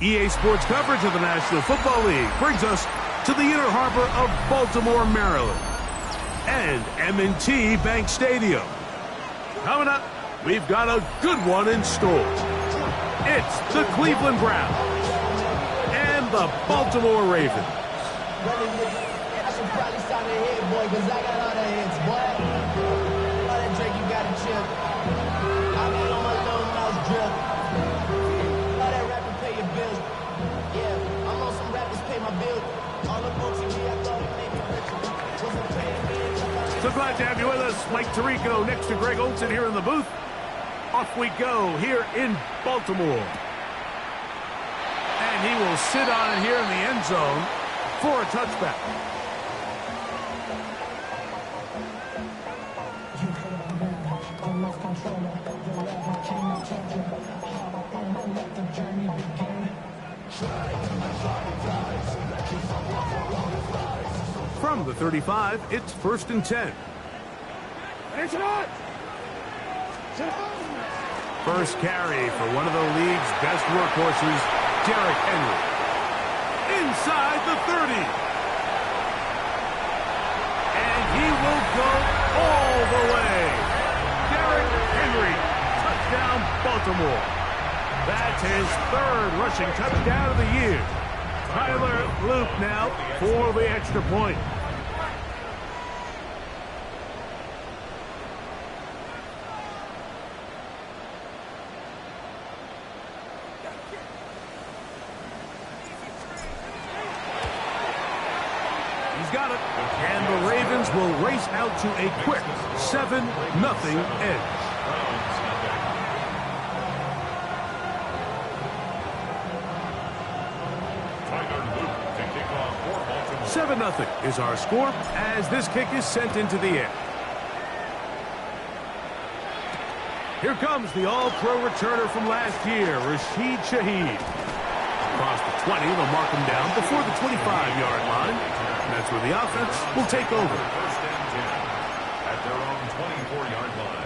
EA Sports coverage of the National Football League brings us to the inner harbor of Baltimore, Maryland, and M&T Bank Stadium. Coming up, we've got a good one in store. It's the Cleveland Browns and the Baltimore Ravens. So glad to have you with us. Mike Tirico next to Greg Olsen here in the booth. Off we go here in Baltimore. And he will sit on it here in the end zone for a touchback. From the 35, it's 1st and 10. First carry for one of the league's best workhorses, Derrick Henry. Inside the 30. And he will go all the way. Derrick Henry, touchdown Baltimore. That's his 3rd rushing touchdown of the year. Tyler Luke now for the extra point. He's got it. And the Ravens will race out to a quick 7-0 edge. 7-0 is our score as this kick is sent into the air. Here comes the all-pro returner from last year, Rashid Shaheed. Across the 20, they'll mark him down before the 25-yard line. And that's where the offense will take over. First and 10 at their own 24-yard line.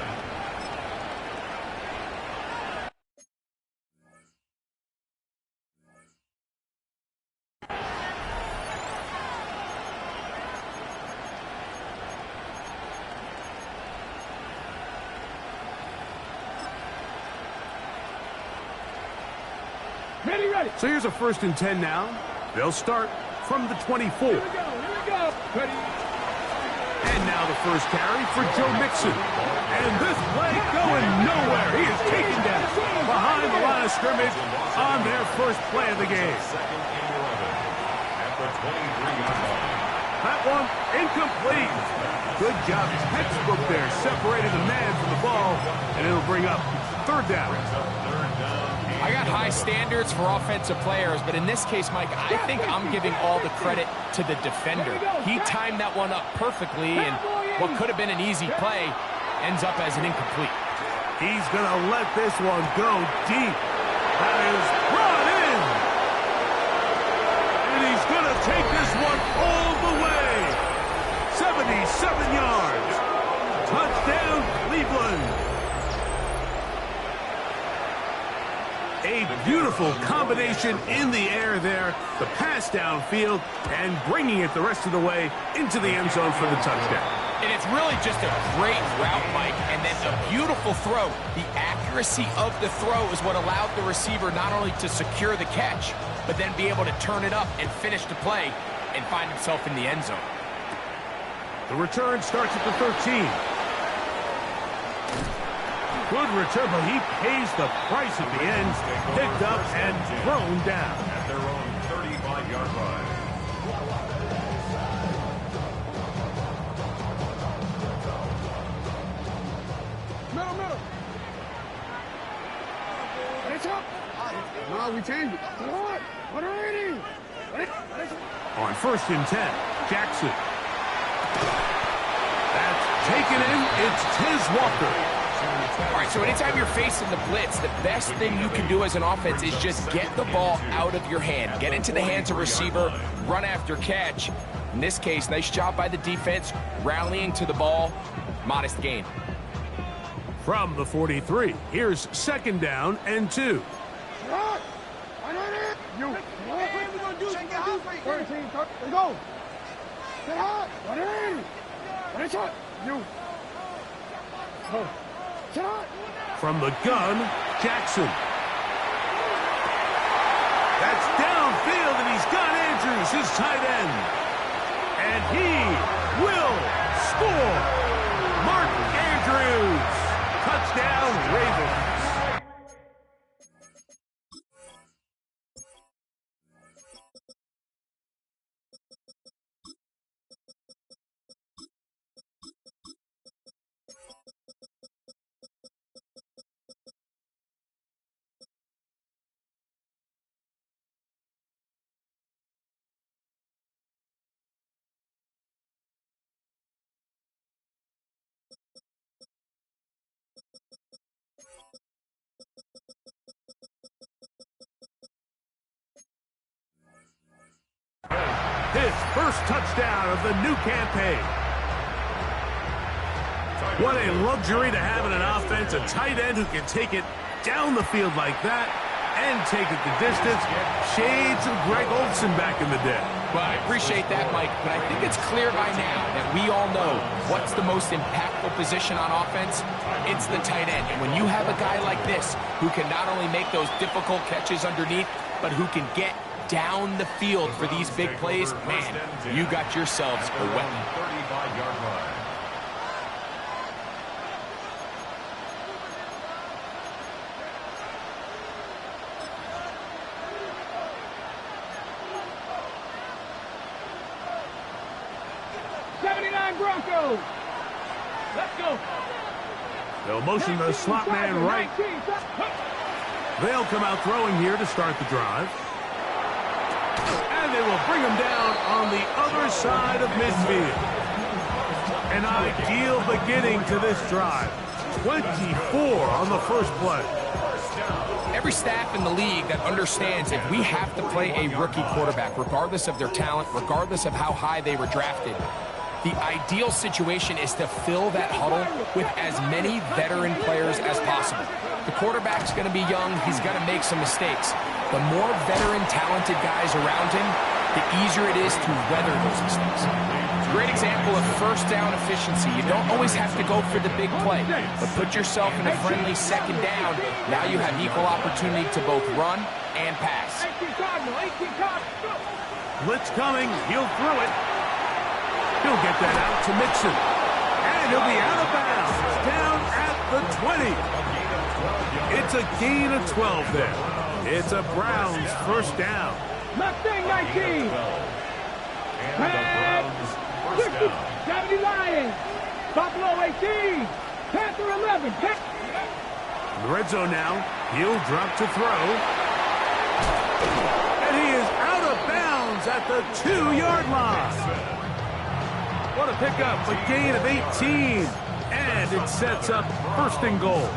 Ready. So here's a 1st and 10 now. They'll start from the 24. Here we go. Ready. And now the first carry for Joe Mixon. And this play going nowhere. He is taken down behind the line of scrimmage on their first play of the game. Second and 11 at the 23-yard line. That one incomplete. Good job. Textbook there, separating the man from the ball, and it'll bring up 3rd down. I got high standards for offensive players, but in this case, Mike, I think I'm giving all the credit to the defender. He timed that one up perfectly, and what could have been an easy play ends up as an incomplete. He's going to let this one go deep. That is brought in. And he's going to take this one all the way. 77 yards. Touchdown, Cleveland. A beautiful combination in the air there. The pass downfield and bringing it the rest of the way into the end zone for the touchdown. And it's really just a great route, Mike, and then a beautiful throw. The accuracy of the throw is what allowed the receiver not only to secure the catch, but then be able to turn it up and finish the play and find himself in the end zone. The return starts at the 13. Good return, but he pays the price at the end. Picked up and thrown down. At their own 35-yard line. Middle. It's up. No, we changed it. What are we doing? On 1st and 10, Jackson. That's taken in. It's Tiz Walker. All right, so anytime you're facing the blitz, the best thing you can do as an offense is just get the ball out of your hand. Get into the hands of receiver, run after catch. In this case, nice job by the defense, rallying to the ball. Modest gain. From the 43, here's 2nd down and 2. Third team, let's go. Get out. What in? What is it? You. Oh. Get out. From the gun, Jackson. That's downfield, and he's got Andrews, his tight end. And he will score. Mark Andrews. Touchdown, Ravens. His first touchdown of the new campaign. What a luxury to have in an offense, a tight end who can take it down the field like that and take it the distance. Shades of Greg Olsen back in the day. Well, I appreciate that, Mike, but I think it's clear by now that we all know what's the most impactful position on offense. It's the tight end. And when you have a guy like this who can not only make those difficult catches underneath, but who can get down the field for these big plays, man, you got yourselves a weapon. 35-yard line. Broncos. Let's go. They'll motion the slot man right. They'll come out throwing here to start the drive. And they will bring him down on the other side of midfield. An ideal beginning to this drive. 24 on the first play. Every staff in the league that understands if we have to play a rookie quarterback, regardless of their talent, regardless of how high they were drafted, the ideal situation is to fill that huddle with as many veteran players as possible. The quarterback's going to be young. He's going to make some mistakes. The more veteran, talented guys around him, the easier it is to weather those mistakes. It's a great example of first down efficiency. You don't always have to go for the big play, but put yourself in a friendly second down. Now you have equal opportunity to both run and pass. Blitz coming. He'll throw it. He'll get that out to Mixon. And he'll be out of bounds. Down at the 20. It's a gain of 12 there. It's a Browns first down. Mustang 19. And the Browns first down. 70 Lions. Buffalo 18. Panther 11. In the red zone now. He'll drop to throw. And he is out of bounds at the 2-yard line. What a pickup, a gain of 18. And it sets up first and goal.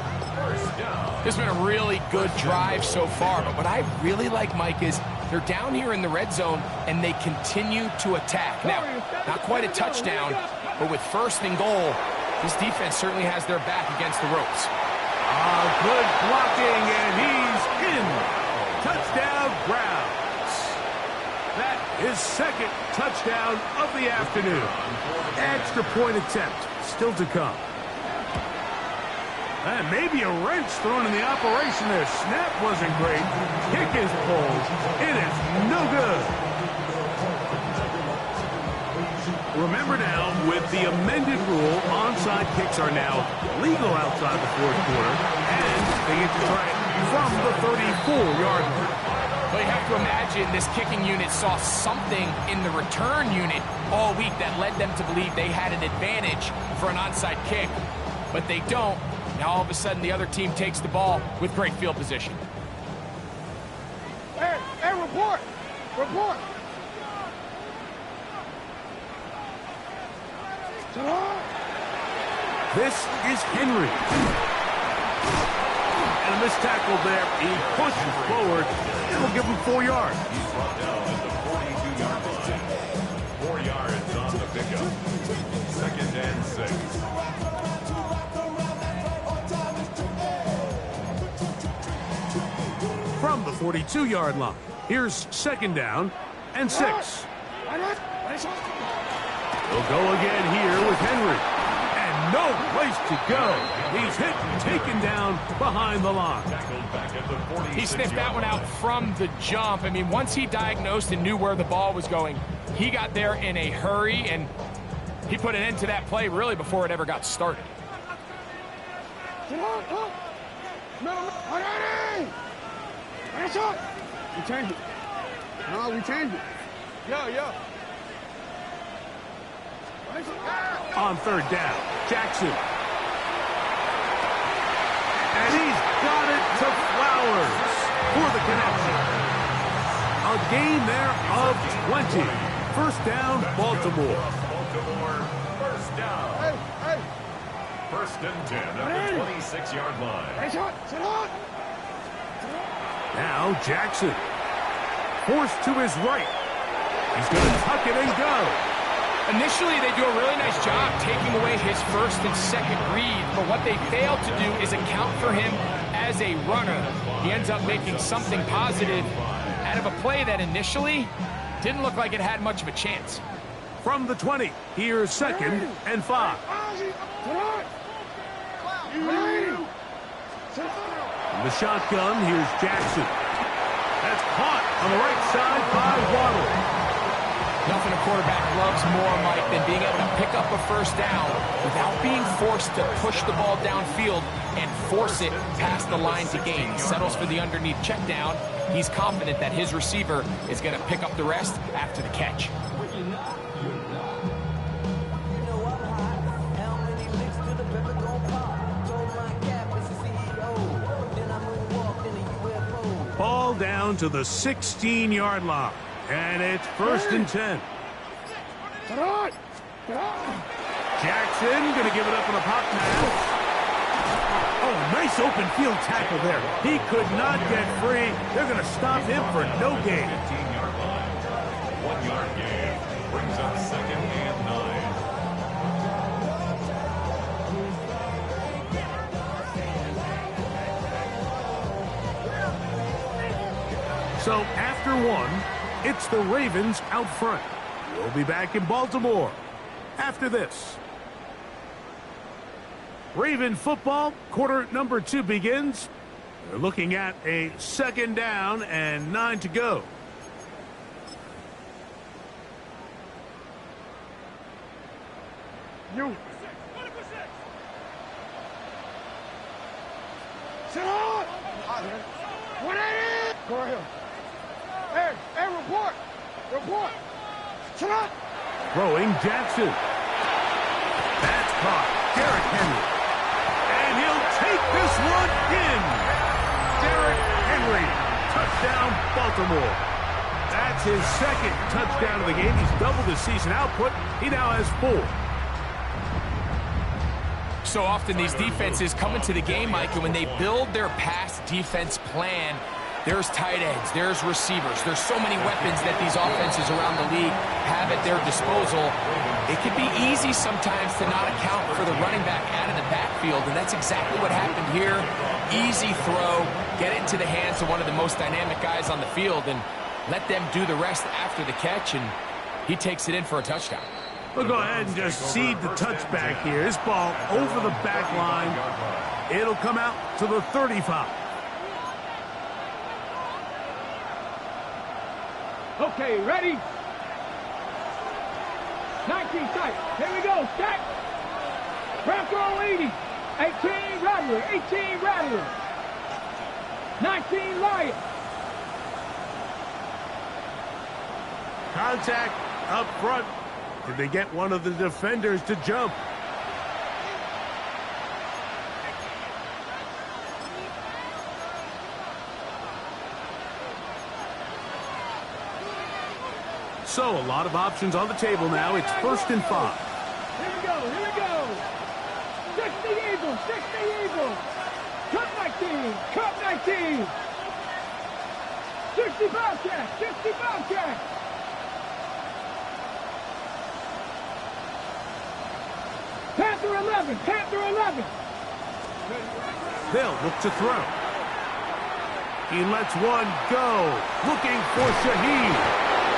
This has been a really good drive so far, but what I really like, Mike, is they're down here in the red zone, and they continue to attack. Now, not quite a touchdown, but with first and goal, this defense certainly has their back against the ropes. Good blocking, and he's in. Touchdown, Browns. That is second touchdown of the afternoon. Extra point attempt still to come. And maybe a wrench thrown in the operation there. Snap wasn't great. Kick is pulled. It is no good. Remember now, with the amended rule, onside kicks are now legal outside the fourth quarter, and they get to try it from the 34-yard line. Well, you have to imagine this kicking unit saw something in the return unit all week that led them to believe they had an advantage for an onside kick, but they don't. Now, all of a sudden, the other team takes the ball with great field position. Hey, report. Report. This is Henry. And a missed tackle there. He pushes forward. It'll give him 4 yards. He's brought down at the 42-yard line. 4 yards on the pickup. 2nd and 6. From the 42-yard line. Here's second down. and 6. Why not? He'll go again here with Henry. And no place to go. He's hit and taken down behind the line. He sniffed that one out from the jump. I mean, once he diagnosed and knew where the ball was going, he got there in a hurry, and he put an end to that play really before it ever got started. Get on, up. Middle, That's up. We changed it. No, we changed it. Yeah. On 3rd down, Jackson. And he's got it to Flowers for the connection. A gain there of 20. 1st down, Baltimore. First down. Hey. 1st and 10 at the 26-yard line. Sit on. Now Jackson. Forced to his right. He's going to tuck it and go. Initially, they do a really nice job taking away his 1st and 2nd read, but what they fail to do is account for him as a runner. He ends up making something positive out of a play that initially didn't look like it had much of a chance. From the 20, here's 2nd and 5. From the shotgun, here's Jackson. That's caught on the right side by Waddle. Nothing a quarterback loves more, Mike, than being able to pick up a 1st down without being forced to push the ball downfield and force it past the line to gain. He settles for the underneath check down. He's confident that his receiver is going to pick up the rest after the catch. Ball down to the 16-yard line. And it's 1st and 10. Jackson going to give it up on a pop pass. Oh, nice open field tackle there. He could not get free. They're going to stop him for no gain. 15-yard line. 1-yard gain. Brings up 2nd and 9. So after 1, it's the Ravens out front. We'll be back in Baltimore after this. Raven football, quarter number 2 begins. They're looking at a 2nd down and 9 to go. You. Sit on. What is it? Go ahead. Hey, report. Sit up. Throwing Jackson. That's caught. Derrick Henry. And he'll take this one in. Derrick Henry. Touchdown, Baltimore. That's his 2nd touchdown of the game. He's doubled his season output. He now has 4. So often these defenses come into the game, Mike, and when they build their pass defense plan, there's tight ends, there's receivers, there's so many weapons that these offenses around the league have at their disposal. It can be easy sometimes to not account for the running back out of the backfield, and that's exactly what happened here. Easy throw, get it into the hands of one of the most dynamic guys on the field, and let them do the rest after the catch, and he takes it in for a touchdown. We'll go ahead and just seed the touchback here. This ball over the back line. It'll come out to the 35. Okay, ready? 19 tight. Here we go. Stack. Wrap roll 80. 18 Rattler. 18 Rattler. 19 Lion. Contact up front. Did they get one of the defenders to jump? So a lot of options on the table now. It's 1st and 5. Here we go. 60 Eagles. Cut 19. 60 Bobcats. Panther 11. They'll look to throw. He lets one go. Looking for Shaheed.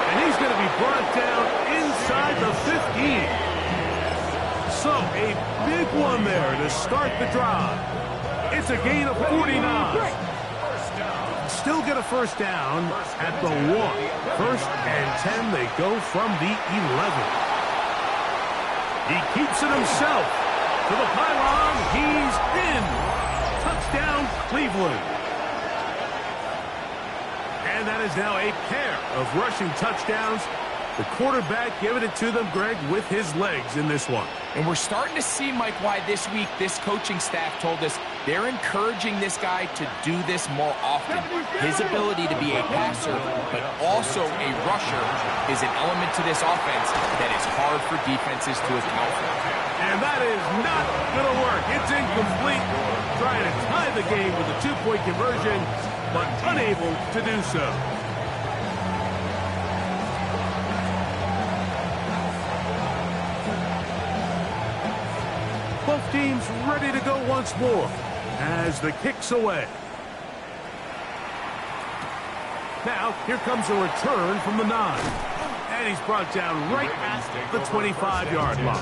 And And he's going to be brought down inside the 15. So a big one there to start the drive. It's a gain of 49. Still get a first down at the 1. First and 10, they go from the 11. He keeps it himself to the pylon. He's in. Touchdown, Cleveland. And that is now a pair of rushing touchdowns. The quarterback giving it to them, Greg, with his legs in this one. And we're starting to see, Mike, why this week this coaching staff told us they're encouraging this guy to do this more often. His ability to be a passer, but also a rusher, is an element to this offense that is hard for defenses to account for. And that is not going to work. It's incomplete. Trying to tie the game with a 2-point conversion, but unable to do so. Both teams ready to go once more as the kick's away. Now, here comes a return from the 9. And he's brought down right at the 25-yard line.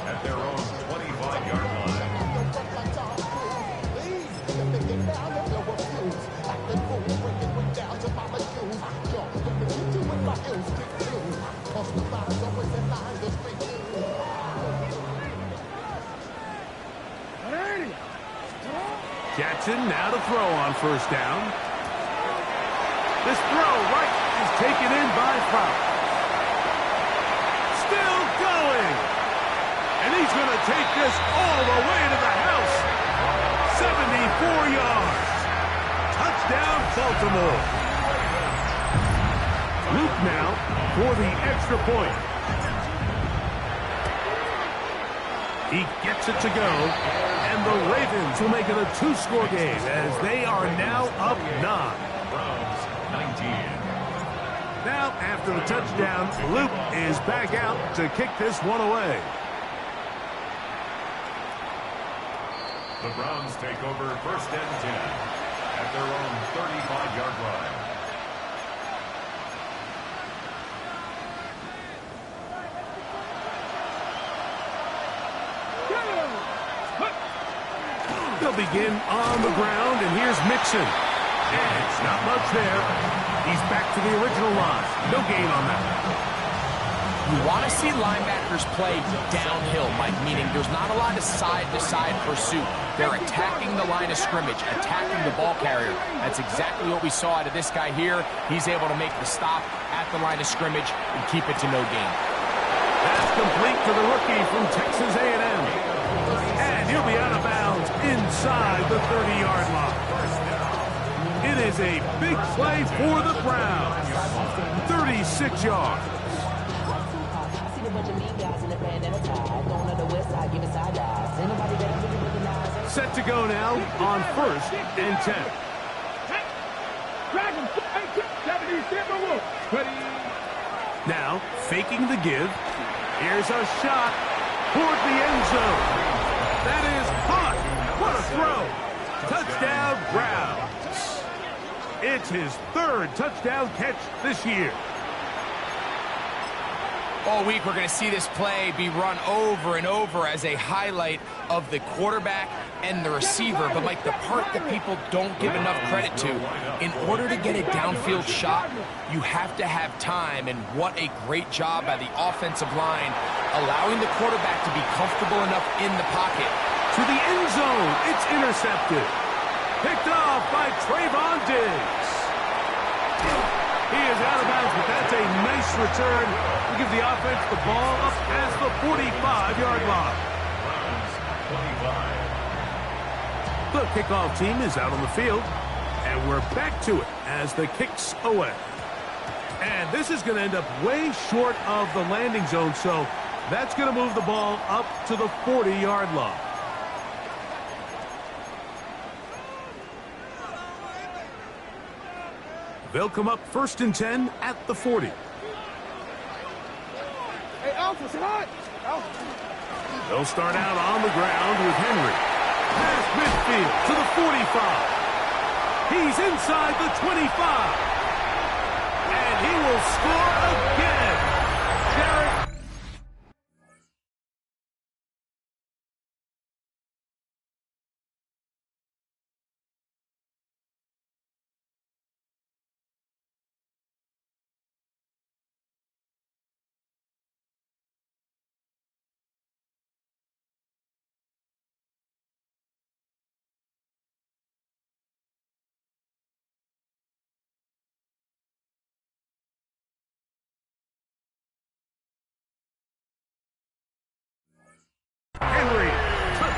At their own 25-yard line. Jackson now to throw on first down. This throw right is taken in by Fowler. Still going. And he's going to take this all the way to the house. 74 yards. Touchdown, Baltimore. Luke now for the extra point. He gets it to go, and the Ravens will make it a 2-score game as they are now up 9. Browns 19. Now, after the touchdown, Luke is back out to kick this one away. The Browns take over first and 10 at their own 35-yard line. They'll begin on the ground, and here's Mixon. And it's not much there. He's back to the original line. No gain on that. You want to see linebackers play downhill, Mike, meaning there's not a lot of side-to-side pursuit. They're attacking the line of scrimmage, attacking the ball carrier. That's exactly what we saw out of this guy here. He's able to make the stop at the line of scrimmage and keep it to no gain. That's complete to the rookie from Texas A&M. And he'll be out of bounds inside the 30-yard line. It is a big play for the Browns. 36 yards. Set to go now on first and 10. Now, faking the give. Here's a shot toward the end zone. That is caught. What a throw. Touchdown, Browns. It's his 3rd touchdown catch this year. All week, we're going to see this play be run over and over as a highlight of the quarterback and the receiver. But, Mike, the part that people don't give enough credit to, in order to get a downfield shot, you have to have time. And what a great job by the offensive line, allowing the quarterback to be comfortable enough in the pocket. To the end zone, it's intercepted. Picked off by Trayvon Diggs. He is out of bounds, but that's a nice return to give the offense the ball up as the 45-yard line. The kickoff team is out on the field, and we're back to it as the kick's away. And this is going to end up way short of the landing zone, so that's going to move the ball up to the 40-yard line. They'll come up first and 10 at the 40. Hey, Alpha, say hi. They'll start out on the ground with Henry. Past midfield to the 45. He's inside the 25. And he will score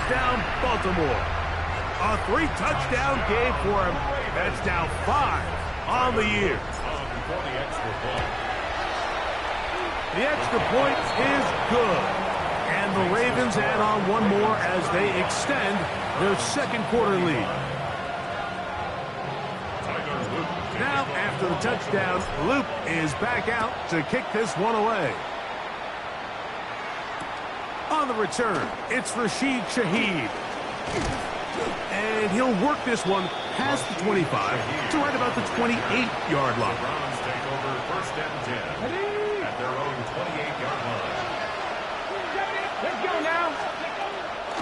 touchdown, Baltimore. A 3-touchdown game for him. That's now 5 on the year. The extra point is good. And the Ravens add on one more as they extend their second quarter lead. Now, after the touchdown, Luke is back out to kick this one away. On the return, it's Rashid Shaheed. And he'll work this one past the 25 to right about the 28-yard line. Browns take over first and 10 at their own 28-yard line. Let's go now.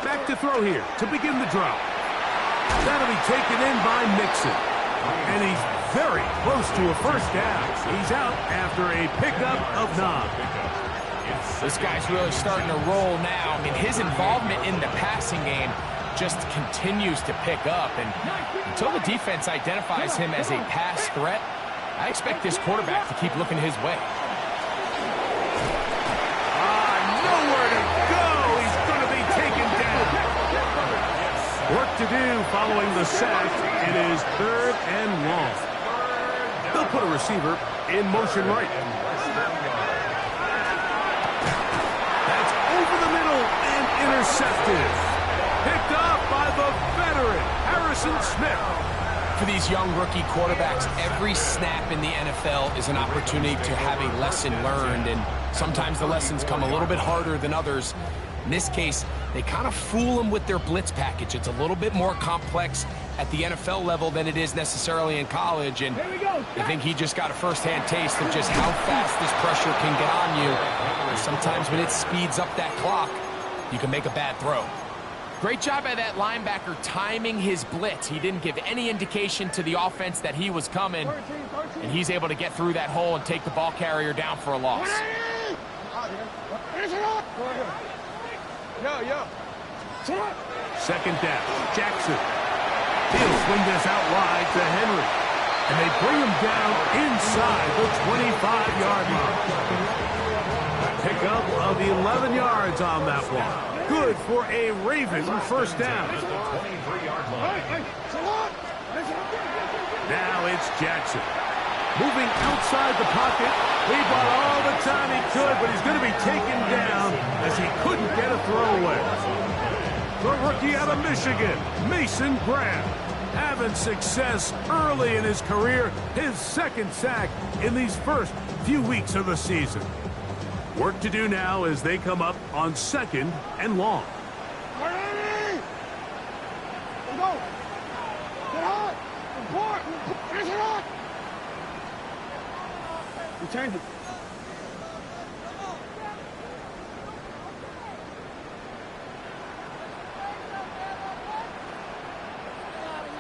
Back to throw here to begin the drop. That'll be taken in by Mixon. And he's very close to a first down. He's out after a pickup of 9. This guy's really starting to roll now. I mean, his involvement in the passing game just continues to pick up. And until the defense identifies him as a pass threat, I expect this quarterback to keep looking his way. Nowhere to go. He's going to be taken down. Work to do following the sack. It is 3rd and long. They'll put a receiver in motion right. That's over the middle and intercepted. Picked up by the veteran, Harrison Smith. For these young rookie quarterbacks, every snap in the NFL is an opportunity to have a lesson learned, and sometimes the lessons come a little bit harder than others. In this case, they kind of fool them with their blitz package. It's a little bit more complex at the NFL level than it is necessarily in college, and I think he just got a first-hand taste of just how fast this pressure can get on you. And sometimes when it speeds up that clock, you can make a bad throw. Great job by that linebacker timing his blitz. He didn't give any indication to the offense that he was coming, and he's able to get through that hole and take the ball carrier down for a loss. Second down, Jackson. He'll swing this out wide to Henry. And they bring him down inside the 25-yard line. Pickup of 11 yards on that one. Good for a Raven first down. Now it's Jackson. Moving outside the pocket. He bought all the time he could, but he's going to be taken down as he couldn't get a throwaway. The rookie out of Michigan, Mason Graham, having success early in his career, his second sack in these first few weeks of the season. Work to do now as they come up on 2nd and long. We changed it.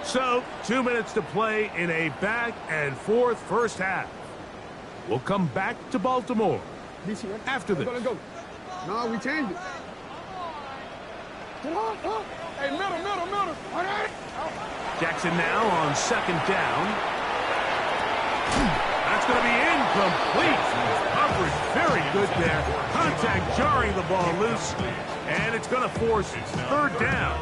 So, 2 minutes to play in a back-and-forth first half. We'll come back to Baltimore after this. Let's go. No, we changed it. Hey, middle. Jackson now on 2nd down. That's going to be incomplete. Coverage very good there. Contact jarring the ball loose. And it's going to force 3rd down.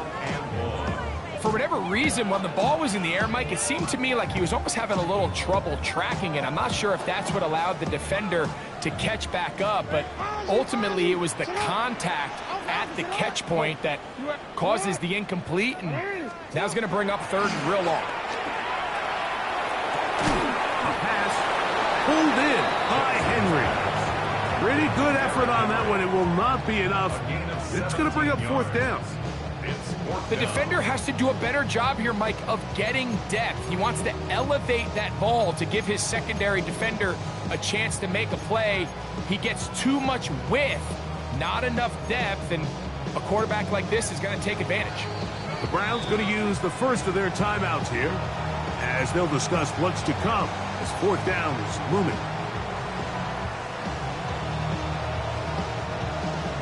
For whatever reason, when the ball was in the air, Mike, it seemed to me like he was almost having a little trouble tracking it. I'm not sure if that's what allowed the defender to catch back up, but ultimately it was the contact at the catch point that causes the incomplete, and now it's going to bring up 3rd and real long. A pass pulled in by Henry. Pretty good effort on that one. It will not be enough. It's going to bring up 4th down. The defender has to do a better job here, Mike, of getting depth. He wants to elevate that ball to give his secondary defender a chance to make a play. He gets too much width, not enough depth, and a quarterback like this is going to take advantage. The Browns going to use the first of their timeouts here as they'll discuss what's to come as 4th down is looming.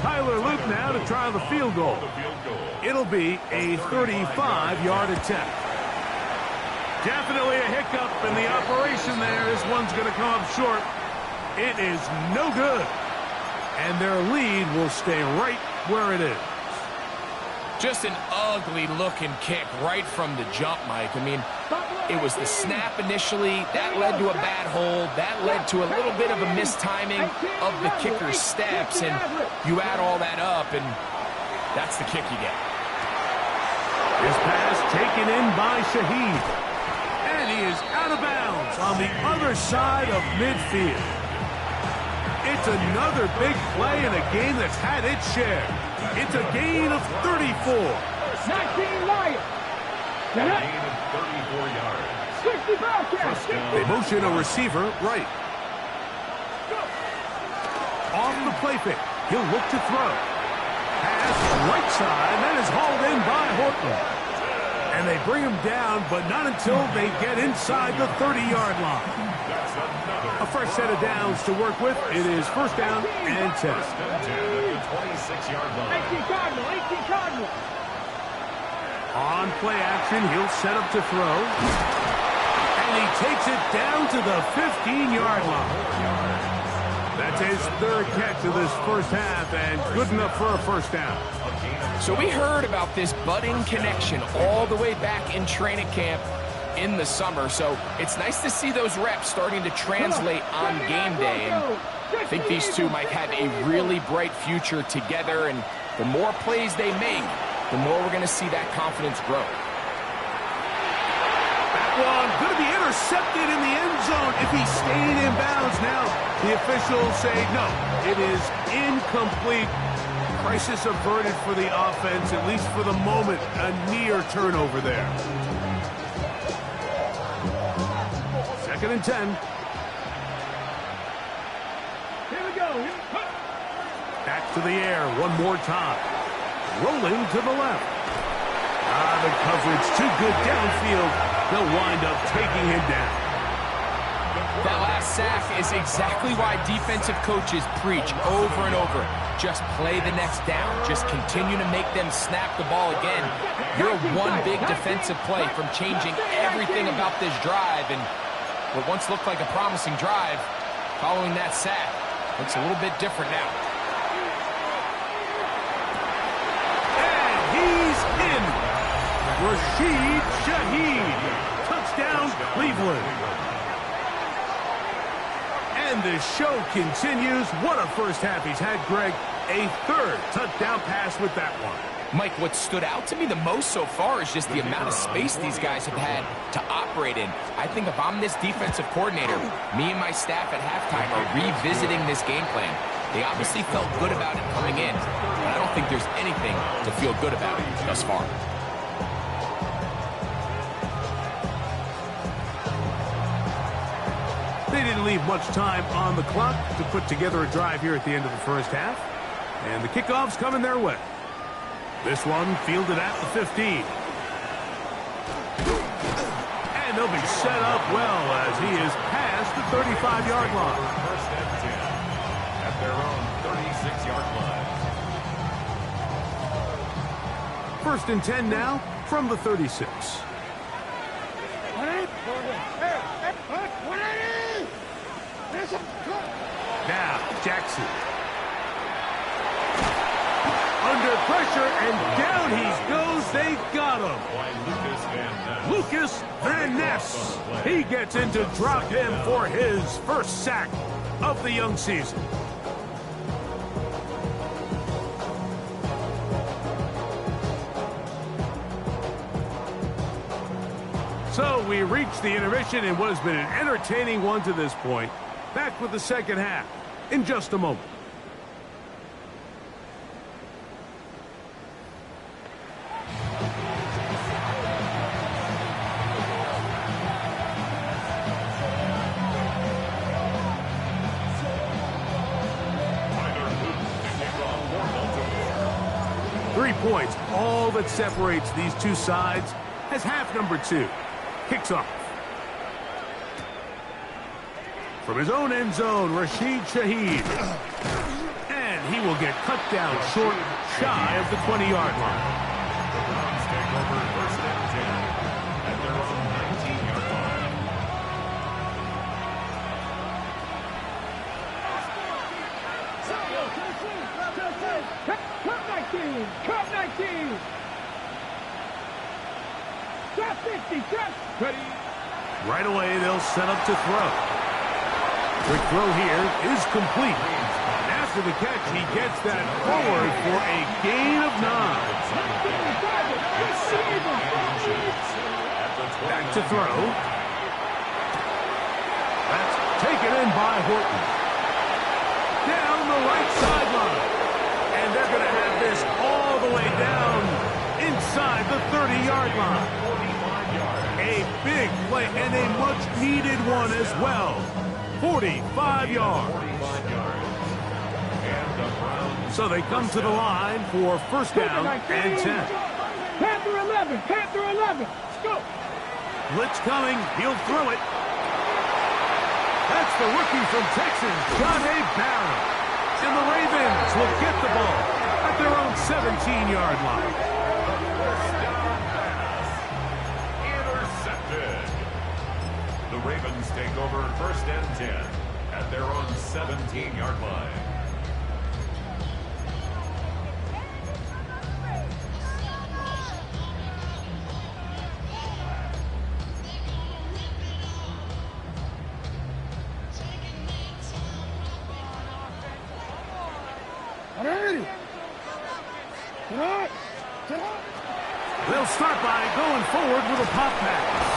Tyler Luke now to try the field goal. It'll be a 35-yard attempt. Definitely a hiccup in the operation there. This one's going to come up short. It is no good. And their lead will stay right where it is. Just an ugly-looking kick right from the jump, Mike. I mean, it was the snap initially. That led to a bad hold. That led to a little bit of a mistiming of the kicker's steps. And you add all that up, and that's the kick you get. His pass taken in by Shaheed. And he is out of bounds on the other side of midfield. It's another big play in a game that's had its share. It's a gain of 34. 19 Lions. A gain of 34 yards. 65 catch. They motion a receiver right. Off the play fake. He'll look to throw. Pass right side. That is hauled in by Horton. And they bring him down, but not until they get inside the 30-yard line. A fresh set of downs to work with. It is first down and 10. First and 10 at the 26-yard line. 18 Cardinal. 18 Cardinal. On play action, he'll set up to throw. And he takes it down to the 15-yard line. That's his third catch of this first half, and good enough for a first down. So we heard about this budding connection all the way back in training camp in the summer. So it's nice to see those reps starting to translate on game day. And I think these two might have a really bright future together. And the more plays they make, the more we're going to see that confidence grow. That one going to be intercepted in the end zone if he stayed in bounds. Now the officials say no, it is incomplete. Crisis averted for the offense, at least for the moment. A near turnover there. Second and 10. Here we go. Back to the air one more time. Rolling to the left. The coverage too good downfield. They'll wind up taking him down. That last sack is exactly why defensive coaches preach over and over. Just play the next down. Just continue to make them snap the ball again. You're one big defensive play from changing everything about this drive. And what once looked like a promising drive, following that sack, looks a little bit different now. And he's in. Rashid Shaheed. Touchdown, Cleveland. And the show continues. What a first half he's had, Greg. A third touchdown pass with that one. Mike, what stood out to me the most so far is just the amount of space these guys have had to operate in. I think if I'm this defensive coordinator, me and my staff at halftime are revisiting this game plan. They obviously felt good about it coming in, but I don't think there's anything to feel good about thus far. They didn't leave much time on the clock to put together a drive here at the end of the first half. And the kickoff's coming their way. This one fielded at the 15. And they'll be set up well as he is past the 35-yard line. First and 10 at their own 36-yard line. First and 10 now from the 36. Now, Jackson. Under pressure, and down he goes. They got him. Lucas Van Ness. He gets into drop him for his first sack of the young season. So we reach the intermission in what has been an entertaining one to this point. Back with the second half in just a moment. Points, all that separates these two sides, as half number 2 kicks off. From his own end zone, Rashid Shaheed. And he will get cut down short, shy of the 20-yard line. The Browns take over first and 10 at their own 19-yard line. Cut 19! Cut 19! Trap 50, trap. Ready. Right away, they'll set up to throw. Quick throw here is complete. After the catch, he gets that forward for a gain of 9. Back to throw. That's taken in by Horton. Down the right sideline. And they're going to have this all the way down inside the 30-yard line. A big play and a much-needed one as well. 45 yards. So they come to the line for first down and 10. Panther 11, Panther 11. Let's go. Blitz coming. He'll throw it. That's the rookie from Texas, John A. Barron. And the Ravens will get the ball at their own 17-yard line. Intercepted. The Ravens take over first and 10 at their own 17-yard line. Ready. They'll start by going forward with a pop pass.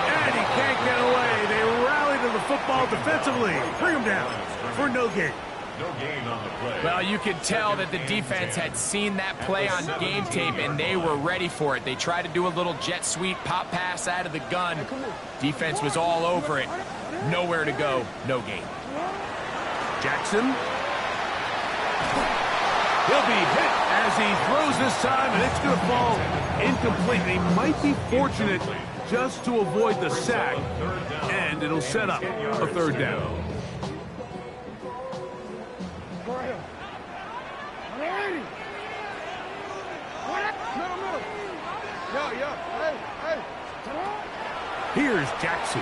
And he can't get away. They rally to the football defensively. Bring him down for no gain. No gain on the play. Well, you could tell that the defense had seen that play on game tape, and they were ready for it. They tried to do a little jet sweep pop pass out of the gun. Defense was all over it. Nowhere to go. No gain. Jackson. He'll be hit as he throws this time, and it's going to fall incomplete. They might be fortunate just to avoid the sack, and it'll set up a third down. Here's Jackson.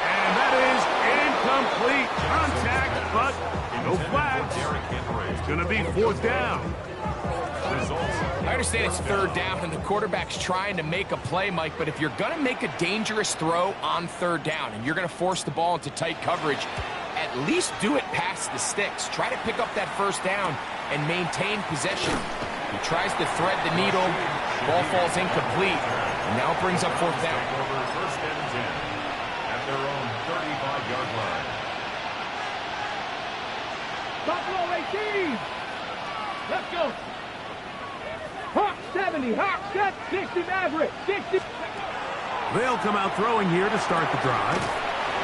And that is incomplete. Contact, but no flags. It's going to be fourth down. I understand it's third down and the quarterback's trying to make a play, Mike, but if you're going to make a dangerous throw on third down and you're going to force the ball into tight coverage, at least do it past the sticks. Try to pick up that first down and maintain possession. He tries to thread the needle. Ball falls incomplete. And now brings up fourth down. First and 10 at their own 35-yard line. Buffalo 18. Let's go. Hawk 70, Hawk set, 60 Maverick, 60. They'll come out throwing here to start the drive.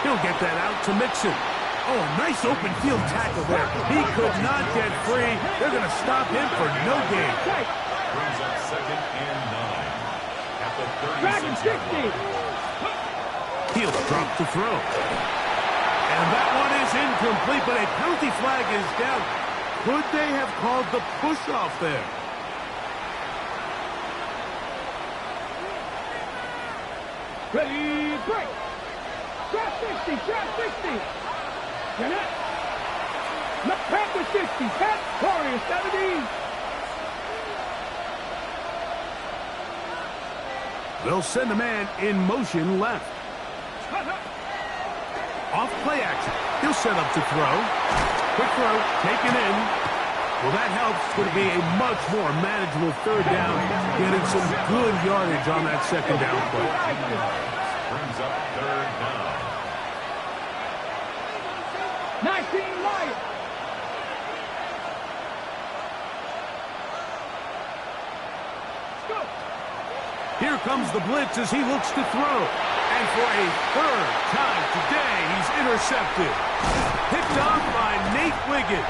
He'll get that out to Mixon. Oh, nice open field tackle there. He could not get free. They're going to stop him for no gain. Brings up second and 9 at the 36. Dragon 60. He'll drop to throw. And that one is incomplete, but a penalty flag is down. Could they have called the push-off there? Ready, break. Trap 60, trap 60. Get it. Panther 60, Pat Warrior 70. They'll send a man in motion left. Off play action. He'll set up to throw. Quick throw, taken in. Well, that helps. It's going to be a much more manageable third down, getting some good yardage on that second down play. Brings up third down. 19 Lions. Go. Here comes the blitz as he looks to throw. And for a third time today, he's intercepted. Picked off by Nate Wiggins.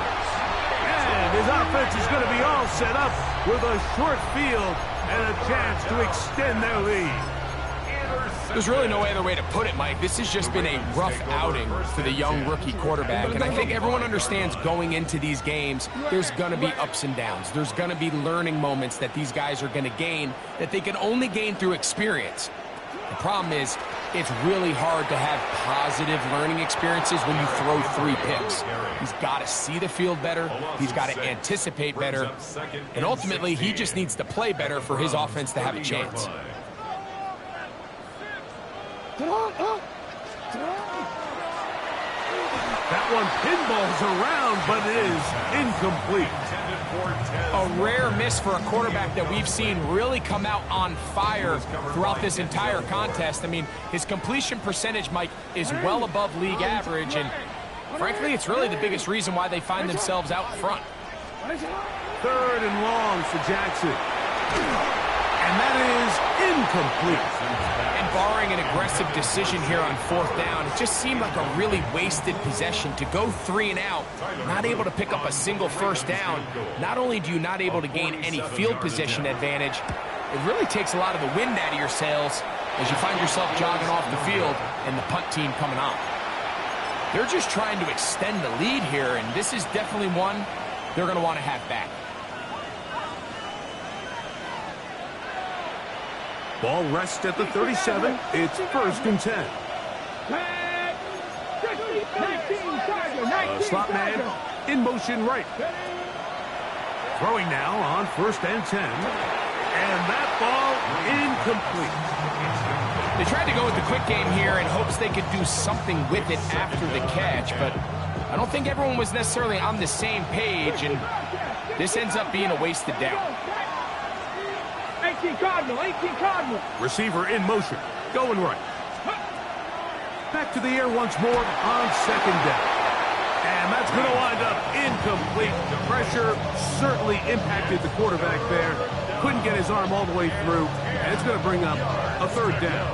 And his offense is going to be all set up with a short field and a chance to extend their lead. There's really no other way to put it, Mike. This has just been a rough outing for the young rookie quarterback. And I think everyone understands going into these games, there's going to be ups and downs. There's going to be learning moments that these guys are going to gain that they can only gain through experience. The problem is it's really hard to have positive learning experiences when you throw 3 picks. He's got to see the field better. He's got to anticipate better. And ultimately, he just needs to play better for his offense to have a chance. That one pinballs around, but it is incomplete. A rare miss for a quarterback that we've seen really come out on fire throughout this entire contest. I mean, his completion percentage, Mike, is well above league average, and frankly, it's really the biggest reason why they find themselves out in front. 3rd and long for Jackson. And that is incomplete. And barring an aggressive decision here on 4th down, it just seemed like a really wasted possession to go 3 and out, not able to pick up a single 1st down. Not only do you not able to gain any field position advantage, it really takes a lot of the wind out of your sails as you find yourself jogging off the field and the punt team coming on. They're just trying to extend the lead here, and this is definitely one they're going to want to have back. Ball rests at the 37. It's 1st and 10. Slot man in motion right. Throwing now on 1st and 10. And that ball incomplete. They tried to go with the quick game here in hopes they could do something with it after the catch, but I don't think everyone was necessarily on the same page, and this ends up being a wasted down. 18 Cardinal, 18 Cardinal. Receiver in motion, going right. Back to the air once more on 2nd down. And that's going to wind up incomplete. Pressure certainly impacted the quarterback there. Couldn't get his arm all the way through, and it's going to bring up a 3rd down.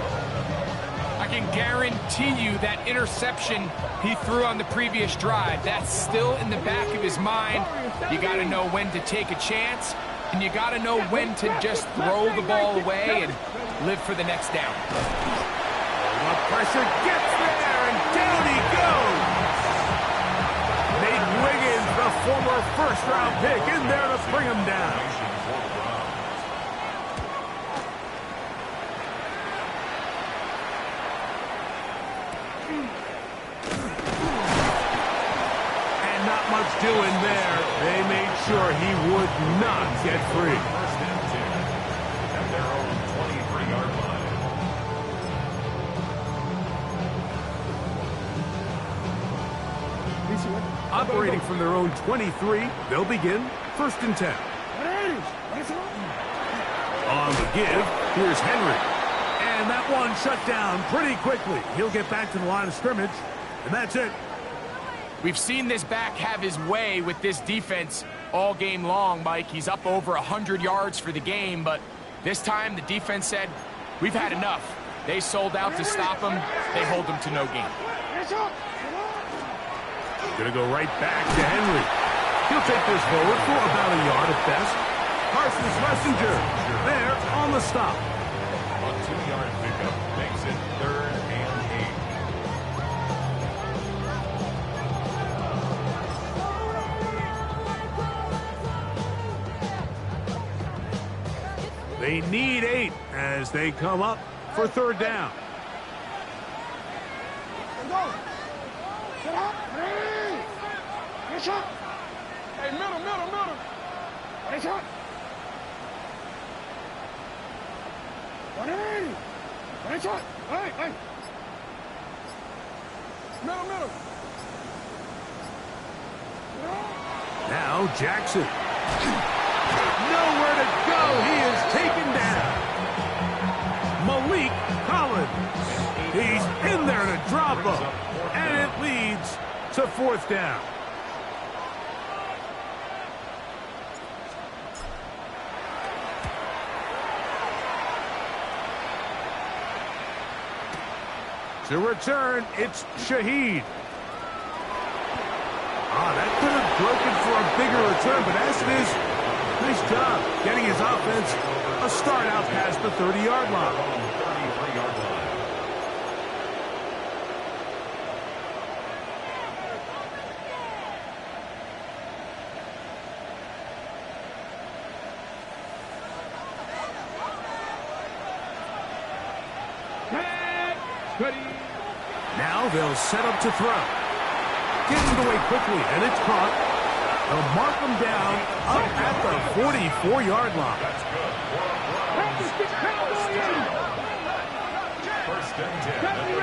I can guarantee you that interception he threw on the previous drive, that's still in the back of his mind. You got to know when to take a chance, and you got to know when to just throw the ball away and live for the next down. The pressure gets there, and down he goes. Nate Wiggins, the former 1st-round pick, in there to bring him down. And not much doing there. They made sure he would not get free. 1st and 10 at their own 23-yard line. Operating from their own 23, they'll begin 1st and 10. On the give, here's Henry. And that one shut down pretty quickly. He'll get back to the line of scrimmage, and that's it. We've seen this back have his way with this defense all game long, Mike. He's up over 100 yards for the game, but this time the defense said, we've had enough. They sold out to stop him. They hold him to no gain. Gonna go right back to Henry. He'll take this forward for about a yard at best. Parsons Messenger there on the stop. A 2-yard pickup makes it 3rd and 8. They need 8 as they come up for 3rd down. Hey, middle. Hey, shot. 180. Hey, shot. Hey. Middle. Now Jackson. Nowhere to go. He is taken down. Malik Collins. He's in there to drop him. And it leads to 4th down. To return, it's Shaheed. That could have broken for a bigger return, but as it is, nice job getting his offense a start out past the 30-yard line. 33-yard line. they'll set up to throw. Getting it away quickly, and it's caught. They'll mark them down up at the 44-yard line. First and 10 at the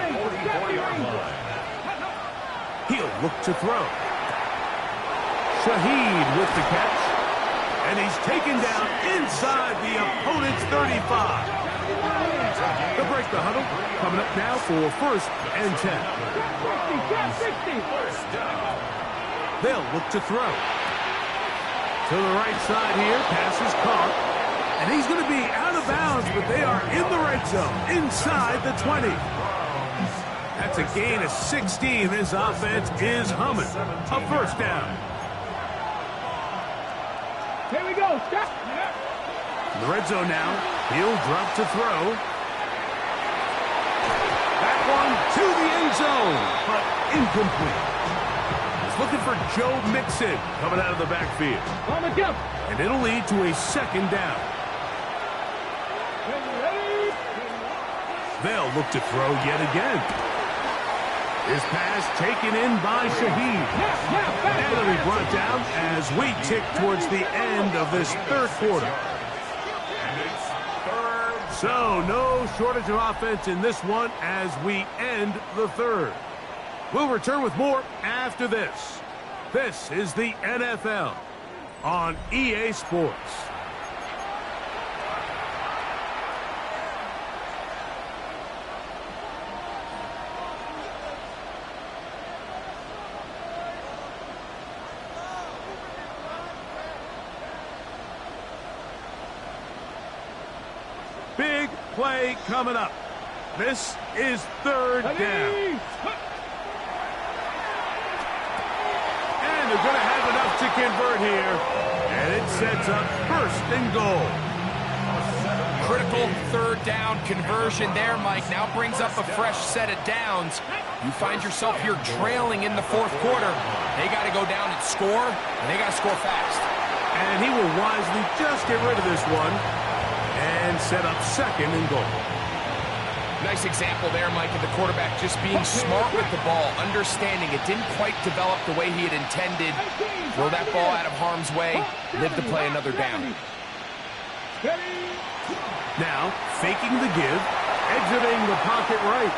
44-yard line. He'll look to throw. Shaheed with the catch. And he's taken down inside the opponent's 35. They'll break the huddle. Coming up now for first and 10. They'll look to throw. To the right side here. Pass is caught. And he's going to be out of bounds, but they are in the red zone, inside the 20. That's a gain of 16. This offense is humming. A first down. Here we go. Stop. In the red zone now. He'll drop to throw. That one to the end zone, but incomplete. He's looking for Joe Mixon coming out of the backfield. And it'll lead to a second down. They'll look to throw yet again. His pass taken in by Shaheed. And it'll be brought down as we tick towards the end of this third quarter. So no shortage of offense in this one as we end the third. We'll return with more after this. This is the NFL on EA Sports. Big play coming up. This is third down. And they're going to have enough to convert here. And it sets up first and goal. Critical third down conversion there, Mike. Now brings up a fresh set of downs. You find yourself here trailing in the fourth quarter. They got to go down and score, and they got to score fast. And he will wisely just get rid of this one and set up second and goal. Nice example there, Mike, of the quarterback just being smart with the ball, understanding it didn't quite develop the way he had intended. Throw that ball out of harm's way, live to play another down. Now, faking the give, exiting the pocket right.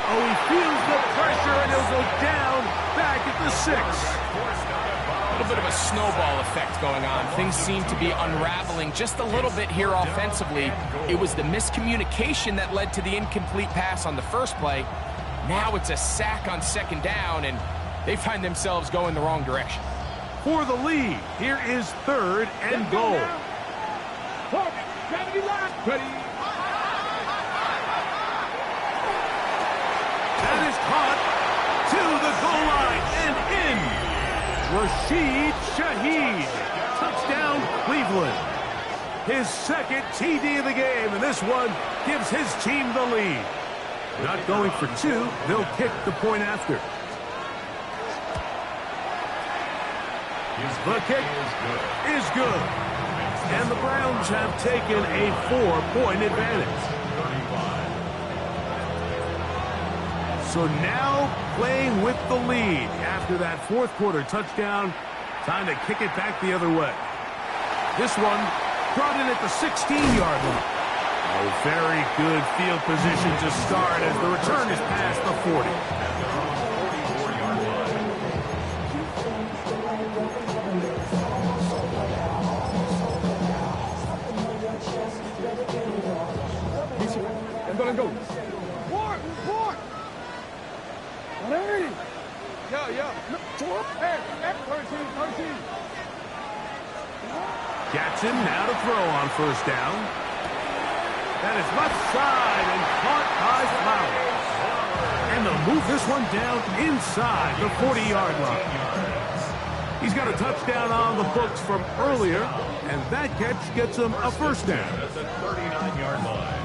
Oh, he feels the pressure, and he'll go down back at the 6. A little bit of a snowball effect going on. Things seem to be unraveling just a little bit here offensively. It was the miscommunication that led to the incomplete pass on the first play. Now it's a sack on second down, and they find themselves going the wrong direction. For the lead, here is third and goal. That is caught to the goal line and in. Rashid Shaheed. Touchdown, Cleveland. His second TD of the game, and this one gives his team the lead. Not going for two, they'll kick the point after. The kick is good. And the Browns have taken a 4-point advantage. So now playing with the lead after that fourth quarter touchdown. Time to kick it back the other way. This one brought in at the 16-yard line. Oh, very good field position to start as the return is past the 40. I'm gonna go. Four. Hey. Yeah. Hey, 13. Jackson now to throw on first down. That is left side and caught by Flowers. And they'll move this one down inside the 40-yard line. He's got a touchdown on the books from earlier, and that catch gets him a first down. At the 39-yard line.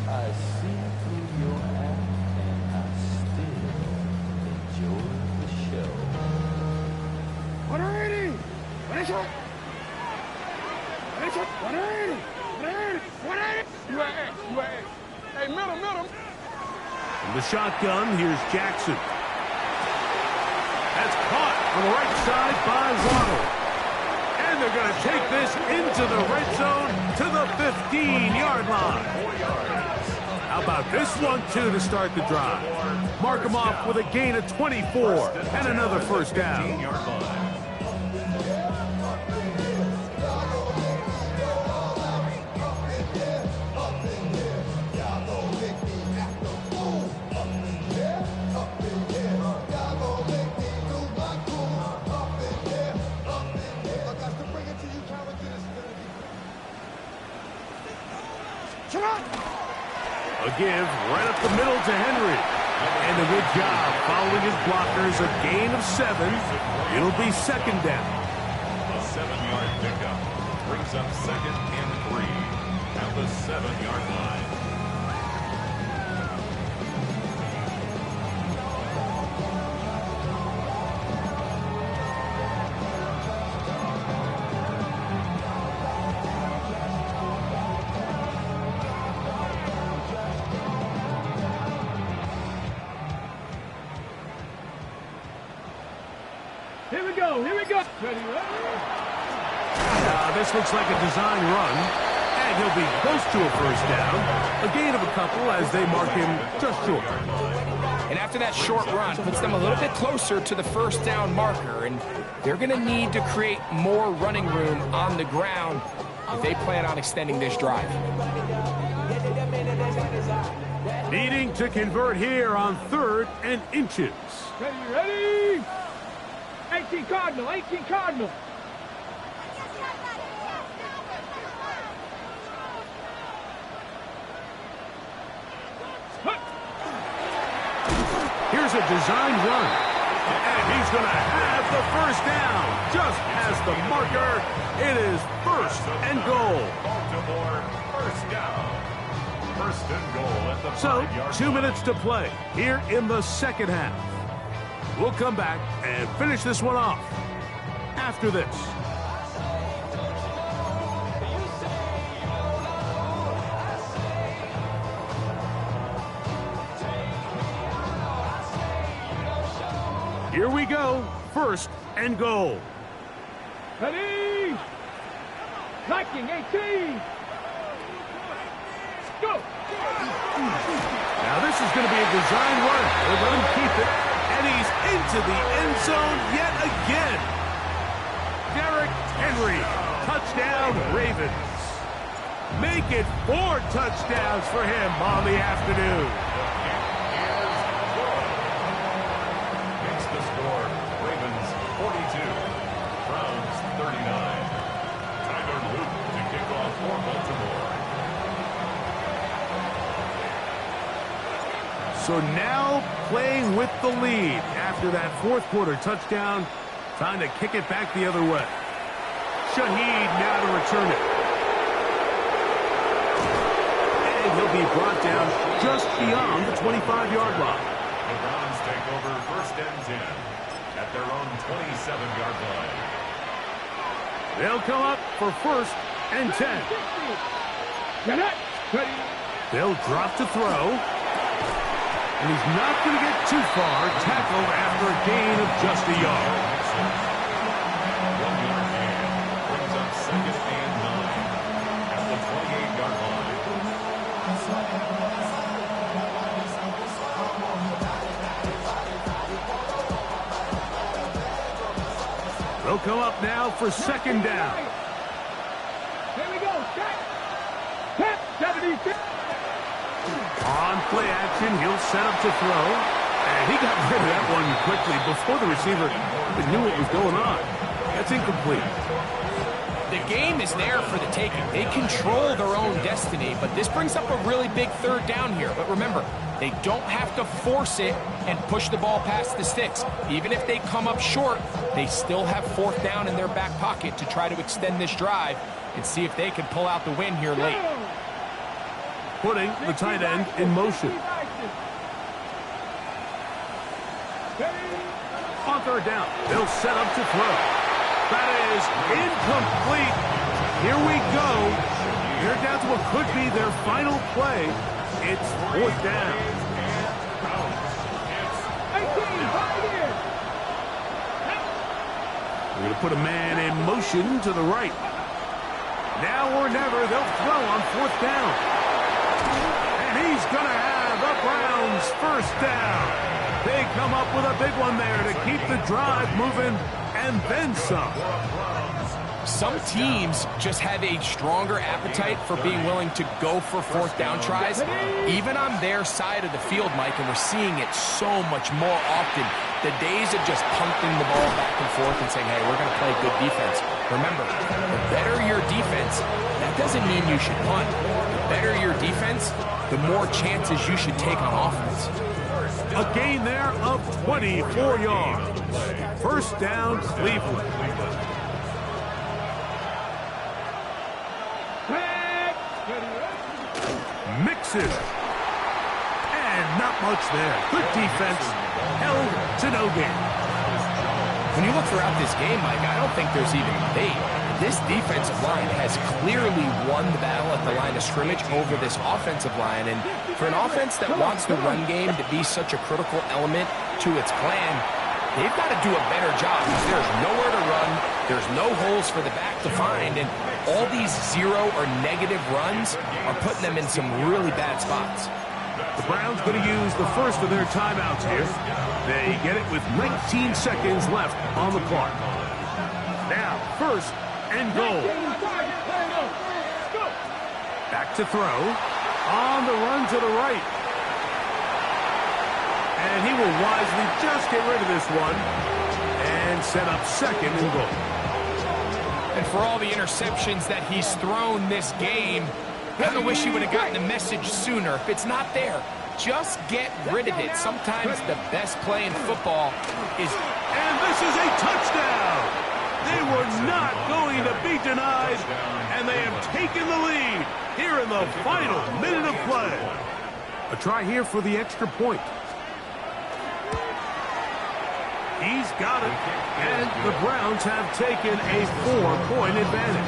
I see through your act and I still enjoy the show. 180. Ready, shot. Ready, shot. 180. 180. 180. You at. Hey, middle. In the shotgun, here's Jackson. That's caught on the right side by Waddle. And they're going to take this into the red zone to the 15-yard line. How about this one, too, to start the drive? Mark him off with a gain of 24 and another first down. A give right up the middle to Henry. And a good job following his blockers. A gain of 7. It'll be second down. A 7-yard pickup brings up 2nd and 3 at the 7-yard line. Here we go. Ready. This looks like a design run. And he'll be close to a first down. A gain of a couple as they mark him just short. And after that short run, puts them a little bit closer to the first down marker. And they're going to need to create more running room on the ground if they plan on extending this drive. Needing to convert here on 3rd and inches. Ready. 18 Cardinal. Here's a design run. And he's going to have the first down. Just past the marker. It is 1st and goal. Baltimore, first down. 1st and goal at the 5-yard 2 minutes to play here in the second half. We'll come back and finish this one off after this. Here we go. 1st and goal. Ready. Knocking 18. Go. Now this is going to be a design run. They'll let him keep it. And he's into the end zone yet again. Derrick Henry. Touchdown, Ravens. Make it 4 touchdowns for him on the afternoon. Makes the score. Ravens 42. Browns 39. Tyler Luke to kick off for Baltimore. So now playing with the lead after that 4th quarter touchdown, trying to kick it back the other way. Shaheed now to return it. And he'll be brought down just beyond the 25-yard line. The Browns take over 1st and 10 at their own 27-yard line. They'll come up for 1st and 10. They'll drop to throw. And he's not going to get too far. Tackled after a gain of just a yard. 1-yard gain brings up 2nd and 9 at the 28-yard line. They'll come up now for 2nd down. Here we go. Tap. 76. On play action, he'll set up to throw. And he got rid of that one quickly before the receiver even knew what was going on. That's incomplete. The game is there for the taking. They control their own destiny, but this brings up a really big 3rd down here. But remember, they don't have to force it and push the ball past the sticks. Even if they come up short, they still have 4th down in their back pocket to try to extend this drive and see if they can pull out the win here late. Putting the tight end in motion. On 3rd down, they'll set up to throw. That is incomplete. Here we go. They're down to what could be their final play. It's fourth down. 18, We're going to put a man in motion to the right. Now or never, they'll throw on fourth down. And he's going to have the Browns first down. They come up with a big one there to keep the drive moving and then some. Some teams just have a stronger appetite for being willing to go for fourth down tries, even on their side of the field, Mike, and we're seeing it so much more often. The days of just punting the ball back and forth and saying, hey, we're going to play good defense. Remember, the better your defense, that doesn't mean you should punt. The better your defense, the more chances you should take on offense. A gain there of 24 yards. First down, Cleveland. Mixes. And not much there. Good defense. Held to no gain. When you look throughout this game, Mike, I don't think there's even debate. This defensive line has clearly won the battle at the line of scrimmage over this offensive line. And for an offense that wants the run game to be such a critical element to its plan, they've got to do a better job because there's nowhere to run. There's no holes for the back to find. And all these zero or negative runs are putting them in some really bad spots. The Browns going to use the first of their timeouts here. They get it with 19 seconds left on the clock. Now, first and goal. Back to throw. On the run to the right. And he will wisely just get rid of this one and set up second and goal. And for all the interceptions that he's thrown this game, I kind of wish he would have gotten the message sooner. If it's not there, just get rid of it. Sometimes the best play in football is... And this is a touchdown! They were not going to be denied, and they have taken the lead here in the final minute of play. A try here for the extra point. He's got it, and the Browns have taken a 4-point advantage.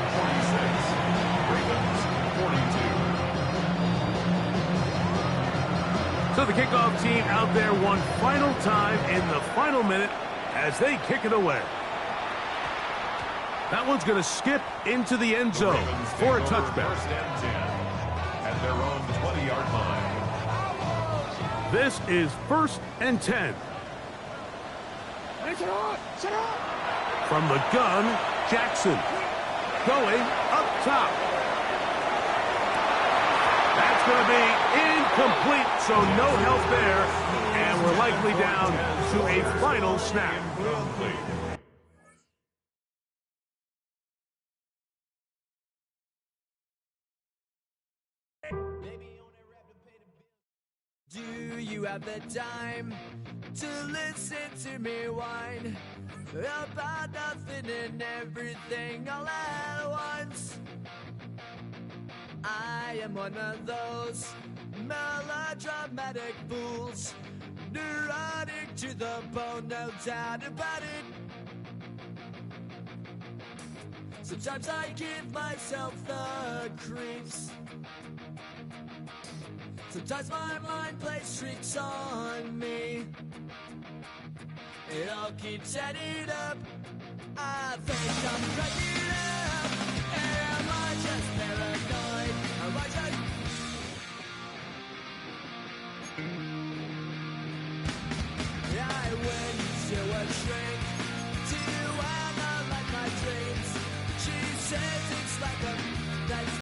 So the kickoff team out there one final time in the final minute as they kick it away. That one's going to skip into the end zone for a touchback. First and 10 at their own 20-yard line. This is first and 10. From the gun, Jackson. Going up top. That's going to be incomplete, so no help there. And we're likely down to a final snap. Do you have the time to listen to me whine about nothing and everything all at once? I am one of those melodramatic fools, neurotic to the bone, no doubt about it. Sometimes I give myself the creeps. Sometimes my mind plays tricks on me. It all keeps adding up. I think I'm cracking up. Am I just paranoid? Am I just... I went to a shrink